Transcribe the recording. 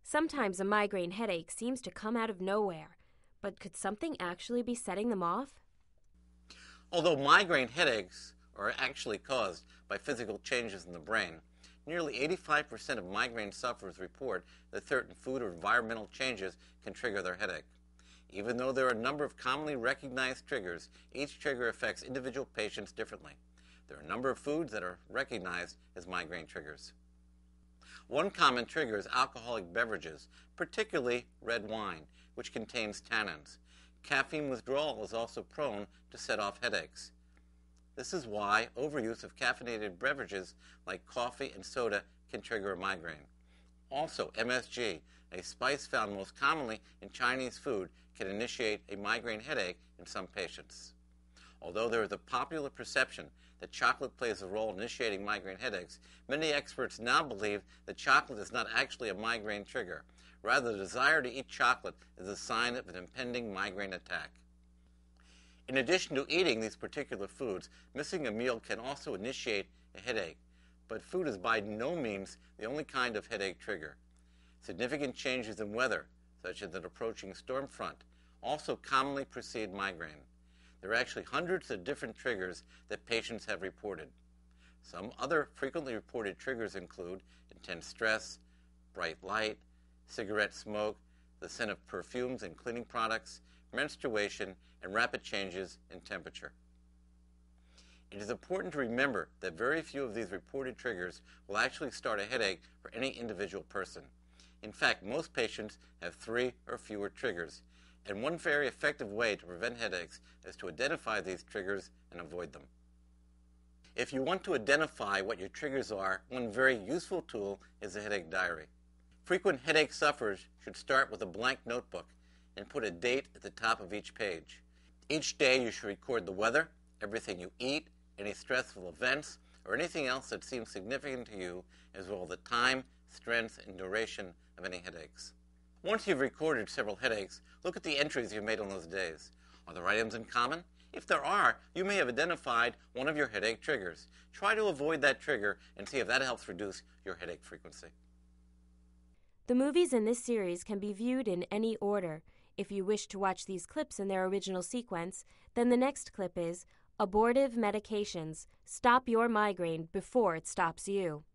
Sometimes a migraine headache seems to come out of nowhere, but could something actually be setting them off? Although migraine headaches are actually caused by physical changes in the brain, nearly 85% of migraine sufferers report that certain food or environmental changes can trigger their headache. Even though there are a number of commonly recognized triggers, each trigger affects individual patients differently. There are a number of foods that are recognized as migraine triggers. One common trigger is alcoholic beverages, particularly red wine, which contains tannins. Caffeine withdrawal is also prone to set off headaches. This is why overuse of caffeinated beverages like coffee and soda can trigger a migraine. Also, MSG, a spice found most commonly in Chinese food, can initiate a migraine headache in some patients. Although there is a popular perception that chocolate plays a role in initiating migraine headaches, many experts now believe that chocolate is not actually a migraine trigger. Rather, the desire to eat chocolate is a sign of an impending migraine attack. In addition to eating these particular foods, missing a meal can also initiate a headache. But food is by no means the only kind of headache trigger. Significant changes in weather, such as an approaching storm front, also commonly precede migraine. There are actually hundreds of different triggers that patients have reported. Some other frequently reported triggers include intense stress, bright light, cigarette smoke, the scent of perfumes and cleaning products, menstruation, and rapid changes in temperature. It is important to remember that very few of these reported triggers will actually start a headache for any individual person. In fact, most patients have 3 or fewer triggers, and one very effective way to prevent headaches is to identify these triggers and avoid them. If you want to identify what your triggers are, one very useful tool is a headache diary. Frequent headache sufferers should start with a blank notebook and put a date at the top of each page. Each day you should record the weather, everything you eat, any stressful events, or anything else that seems significant to you, as well as the time, strength, and duration of any headaches. Once you've recorded several headaches, look at the entries you've made on those days. Are there items in common? If there are, you may have identified one of your headache triggers. Try to avoid that trigger and see if that helps reduce your headache frequency. The movies in this series can be viewed in any order. If you wish to watch these clips in their original sequence, then the next clip is Abortive Medications. Stop your migraine before it stops you.